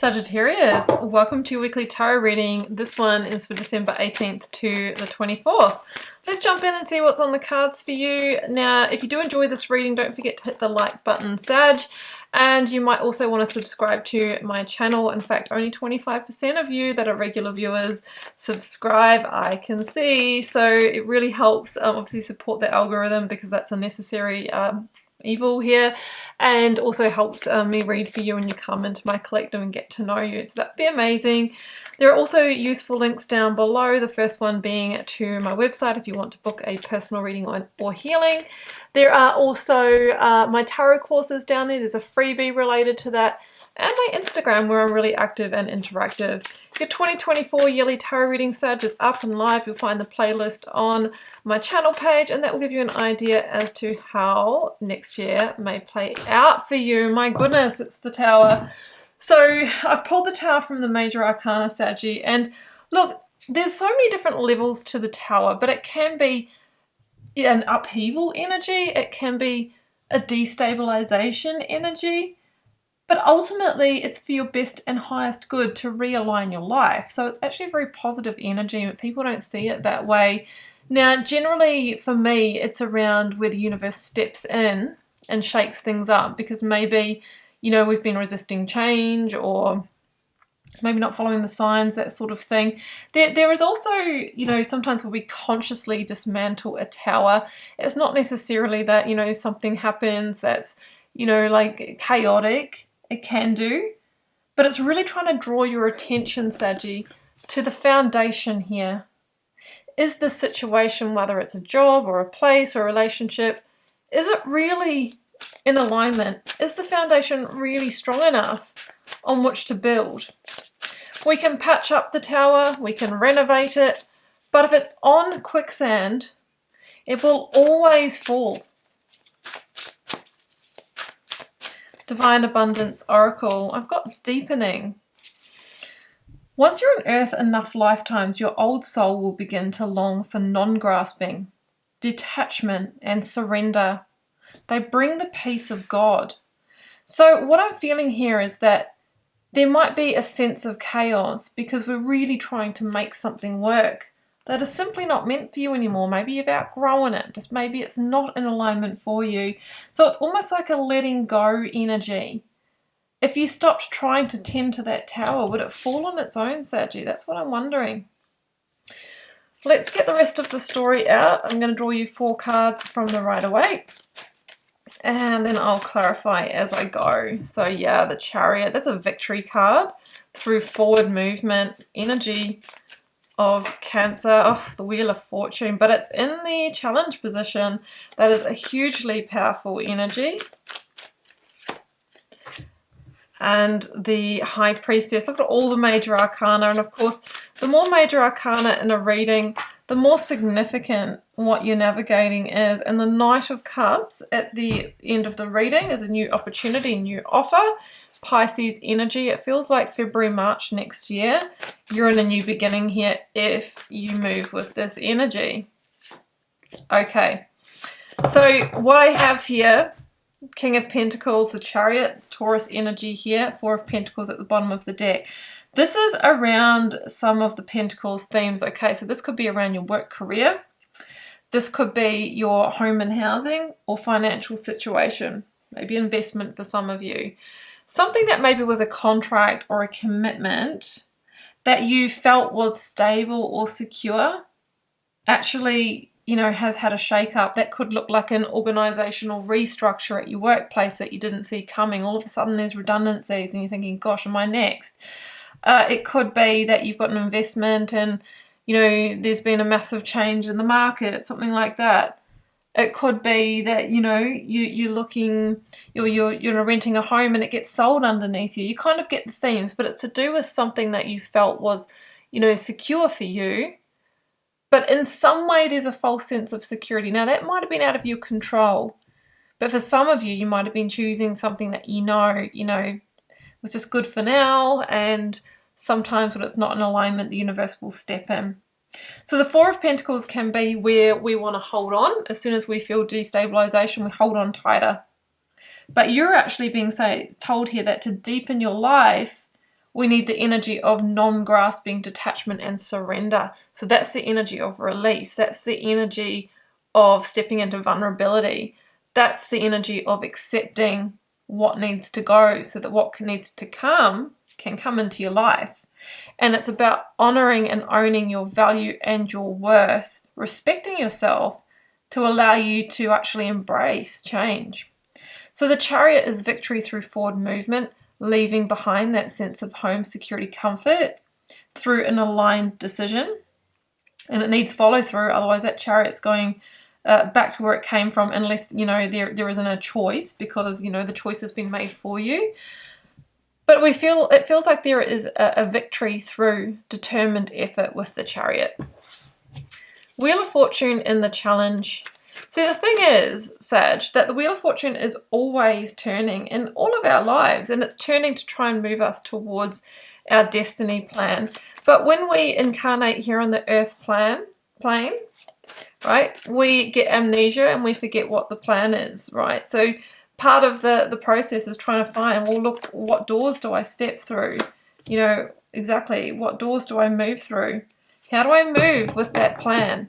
Sagittarius, welcome to your weekly tarot reading. This one is for December 18th to the 24th. Let's jump in and see what's on the cards for you. Now, if you do enjoy this reading, don't forget to hit the like button, Sag. And you might also want to subscribe to my channel. In fact, only 25% of you that are regular viewers subscribe, I can see. So it really helps obviously support the algorithm because that's a necessary evil here, and also helps me read for you when you come into my collective and get to know you, so that'd be amazing. There are also useful links down below, the first one being to my website if you want to book a personal reading or healing. There are also my tarot courses down there. There's a freebie related to that, and my Instagram where I'm really active and interactive. Your 2024 yearly tarot reading, Sag, is up and live. You'll find the playlist on my channel page, and that will give you an idea as to how next year may play out for you. My goodness, it's the Tower. So I've pulled the Tower from the Major Arcana, Saggy, and look, there's so many different levels to the Tower, but it can be an upheaval energy, it can be a destabilization energy, but ultimately it's for your best and highest good to realign your life. So it's actually a very positive energy, but people don't see it that way. Now, generally for me, it's around where the universe steps in and shakes things up, because maybe, you know, we've been resisting change, or maybe not following the signs, that sort of thing. There is also, you know, sometimes when we consciously dismantle a tower, it's not necessarily that, you know, something happens that's, you know, like chaotic. It can do, but it's really trying to draw your attention, Saggy, to the foundation here. Is the situation, whether it's a job or a place or a relationship, is it really in alignment? Is the foundation really strong enough on which to build? We can patch up the tower, we can renovate it, but if it's on quicksand, it will always fall. Divine Abundance Oracle. I've got deepening. Once you're on earth enough lifetimes, your old soul will begin to long for non-grasping, detachment, and surrender. They bring the peace of God. So what I'm feeling here is that there might be a sense of chaos because we're really trying to make something work that is simply not meant for you anymore. Maybe you've outgrown it. Just maybe it's not in alignment for you. So it's almost like a letting go energy. If you stopped trying to tend to that tower, would it fall on its own, Saggy? That's what I'm wondering. Let's get the rest of the story out. I'm going to draw you 4 cards from the Rider-Waite, and then I'll clarify as I go. So yeah, the Chariot, that's a victory card through forward movement, energy of Cancer. Oh, the Wheel of Fortune, but it's in the challenge position. That is a hugely powerful energy. And the High Priestess. Look at all the Major Arcana, and of course the more Major Arcana in a reading, the more significant what you're navigating is. And the Knight of Cups at the end of the reading is a new opportunity, new offer. Pisces energy. It feels like February, March next year. You're in a new beginning here if you move with this energy. Okay, so what I have here, King of Pentacles, the Chariot, it's Taurus energy here, 4 of Pentacles at the bottom of the deck. This is around some of the Pentacles themes. Okay, so this could be around your work career. This could be your home and housing or financial situation, maybe investment for some of you. Something that maybe was a contract or a commitment that you felt was stable or secure actually, you know, has had a shake-up. That could look like an organizational restructure at your workplace that you didn't see coming. All of a sudden there's redundancies and you're thinking, gosh, am I next? It could be that you've got an investment and, you know, there's been a massive change in the market, something like that. It could be that, you know, you're renting a home and it gets sold underneath you. You kind of get the themes, but it's to do with something that you felt was, you know, secure for you. But in some way there's a false sense of security. Now that might have been out of your control, but for some of you, you might have been choosing something that you know, was just good for now, and sometimes when it's not in alignment, the universe will step in. So the 4 of Pentacles can be where we want to hold on. As soon as we feel destabilization, we hold on tighter. But you're actually being told here that to deepen your life, we need the energy of non-grasping, detachment, and surrender. So that's the energy of release. That's the energy of stepping into vulnerability. That's the energy of accepting what needs to go so that what needs to come can come into your life. And it's about honoring and owning your value and your worth, respecting yourself to allow you to actually embrace change. So the Chariot is victory through forward movement, leaving behind that sense of home, security, comfort through an aligned decision. And it needs follow through, otherwise that Chariot's going back to where it came from, unless, there isn't a choice, because, the choice has been made for you. But it feels like there is a victory through determined effort with the Chariot. Wheel of Fortune in the challenge. See, the thing is, Sag, that the Wheel of Fortune is always turning in all of our lives, and it's turning to try and move us towards our destiny plan. But when we incarnate here on the earth plane, right, we get amnesia and we forget what the plan is, right? So part of the process is trying to find, well, look, what doors do I step through? Exactly, what doors do I move through? How do I move with that plan?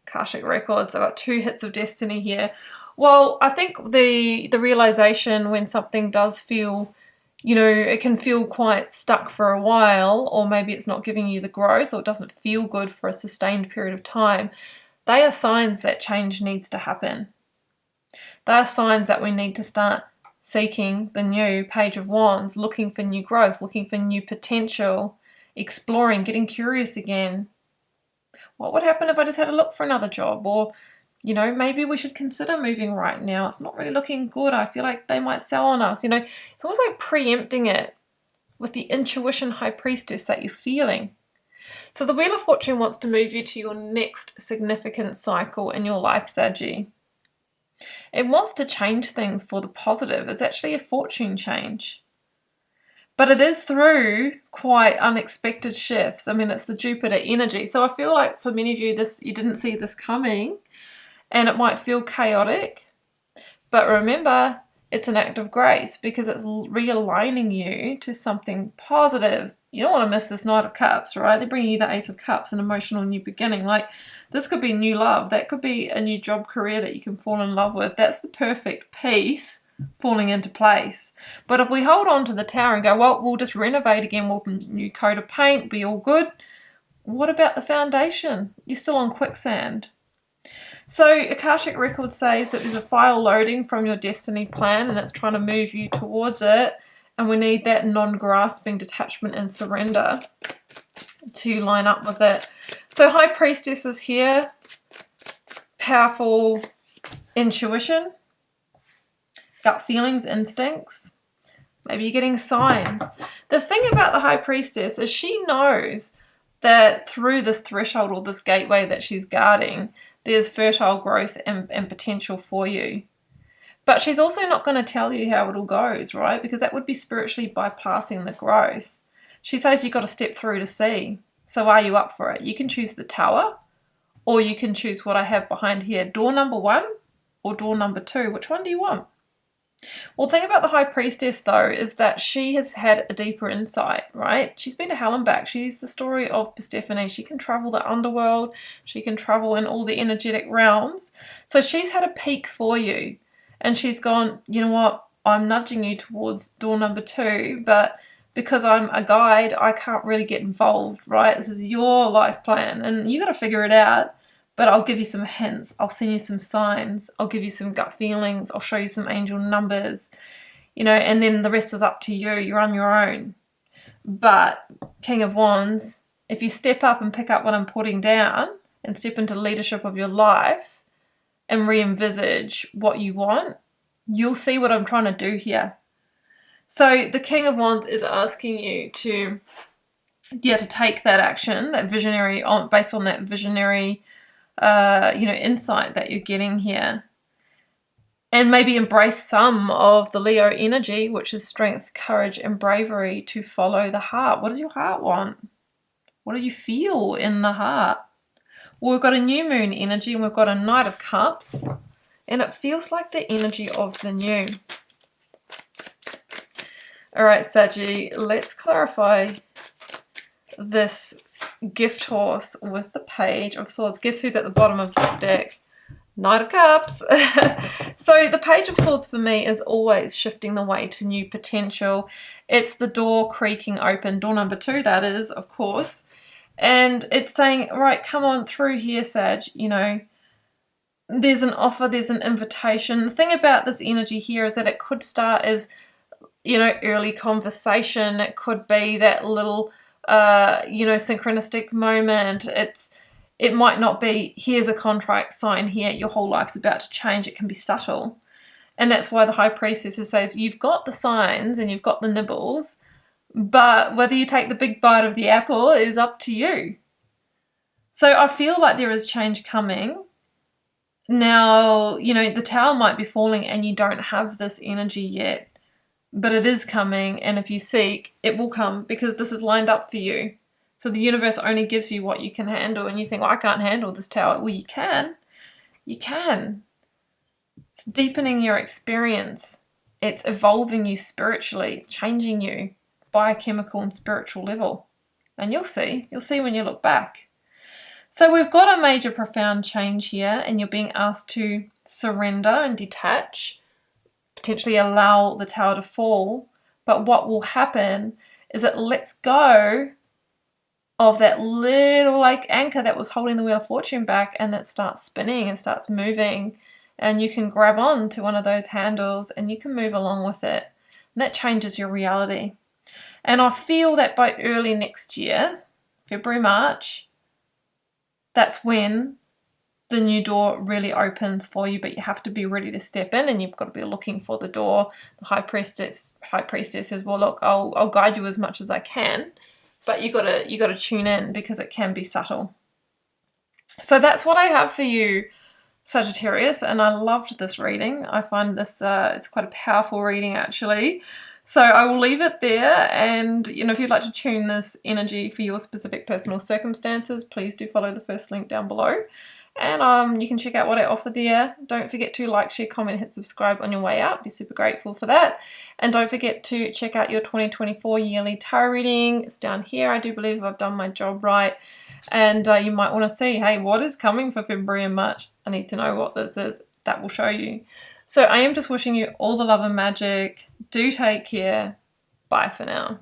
Akashic Records, I've got 2 hits of destiny here. Well, I think the realization when something does feel, it can feel quite stuck for a while, or maybe it's not giving you the growth, or it doesn't feel good for a sustained period of time, they are signs that change needs to happen. They are signs that we need to start seeking the new Page of Wands, looking for new growth, looking for new potential, exploring, getting curious again. What would happen if I just had a look for another job? Or, maybe we should consider moving right now. It's not really looking good. I feel like they might sell on us. It's almost like preempting it with the intuition High Priestess that you're feeling. So the Wheel of Fortune wants to move you to your next significant cycle in your life, Saggy. It wants to change things for the positive. It's actually a fortune change. But it is through quite unexpected shifts. I mean, it's the Jupiter energy. So I feel like for many of you, you didn't see this coming, and it might feel chaotic. But remember, it's an act of grace because it's realigning you to something positive. You don't want to miss this Knight of Cups, right? They're bringing you the Ace of Cups, an emotional new beginning. Like, this could be new love. That could be a new job career that you can fall in love with. That's the perfect piece falling into place. But if we hold on to the Tower and go, well, we'll just renovate again, we'll new coat of paint, be all good. What about the foundation? You're still on quicksand. So Akashic Records says that there's a file loading from your destiny plan, and it's trying to move you towards it. And we need that non-grasping, detachment, and surrender to line up with it. So High Priestess is here. Powerful intuition. Gut feelings, instincts. Maybe you're getting signs. The thing about the High Priestess is she knows that through this threshold or this gateway that she's guarding, there's fertile growth and potential for you. But she's also not going to tell you how it all goes, right? Because that would be spiritually bypassing the growth. She says you've got to step through to see. So are you up for it? You can choose the Tower, or you can choose what I have behind here. Door number 1 or door number 2. Which one do you want? Well, the thing about the High Priestess, though, is that she has had a deeper insight, right? She's been to hell and back. She's the story of Persephone. She can travel the underworld. She can travel in all the energetic realms. So she's had a peek for you. And she's gone, you know what, I'm nudging you towards door number 2, but because I'm a guide, I can't really get involved, right? This is your life plan, and you got to figure it out. But I'll give you some hints. I'll send you some signs. I'll give you some gut feelings. I'll show you some angel numbers, and then the rest is up to you. You're on your own. But King of Wands, if you step up and pick up what I'm putting down and step into leadership of your life and re-envisage what you want, you'll see what I'm trying to do here. So the King of Wands is asking you to take that action, that visionary, based on that visionary insight that you're getting here, and maybe embrace some of the Leo energy, which is strength, courage, and bravery, to follow the heart. What does your heart want? What do you feel in the heart? Well, we've got a new moon energy, and we've got a Knight of Cups, and it feels like the energy of the new. All right, Saggy, let's clarify this gift horse with the Page of Swords. Guess who's at the bottom of this deck? Knight of Cups. So the Page of Swords for me is always shifting the way to new potential. It's the door creaking open, door number 2 that is, of course. And it's saying, right, come on through here, Sag, you know, there's an offer, there's an invitation. The thing about this energy here is that it could start as, you know, early conversation. It could be that little, you know, synchronistic moment. It might not be, here's a contract, sign here, your whole life's about to change. It can be subtle. And that's why the High Priestess says, you've got the signs and you've got the nibbles, but whether you take the big bite of the apple is up to you. So I feel like there is change coming. Now, you know, the Tower might be falling and you don't have this energy yet, but it is coming. And if you seek, it will come because this is lined up for you. So the universe only gives you what you can handle, and you think, well, I can't handle this Tower. Well, you can. You can. It's deepening your experience. It's evolving you spiritually. It's changing you biochemical and spiritual level. And you'll see. You'll see when you look back. So we've got a major profound change here, and you're being asked to surrender and detach, potentially allow the Tower to fall. But what will happen is it lets go of that little like anchor that was holding the Wheel of Fortune back, and that starts spinning and starts moving, and you can grab on to one of those handles and you can move along with it, and that changes your reality. And I feel that by early next year, February, March, that's when the new door really opens for you, but you have to be ready to step in, and you've got to be looking for the door. The High Priestess says, well, look, I'll guide you as much as I can, but you gotta tune in because it can be subtle. So that's what I have for you, Sagittarius, and I loved this reading. I find this it's quite a powerful reading actually. So I will leave it there, and you know, if you'd like to tune this energy for your specific personal circumstances, please do follow the first link down below. And you can check out what I offer there. Don't forget to like, share, comment, hit subscribe on your way out. Be super grateful for that. And don't forget to check out your 2024 yearly tarot reading. It's down here. I do believe I've done my job right. And you might want to see, hey, what is coming for February and March? I need to know what this is. That will show you. So I am just wishing you all the love and magic. Do take care. Bye for now.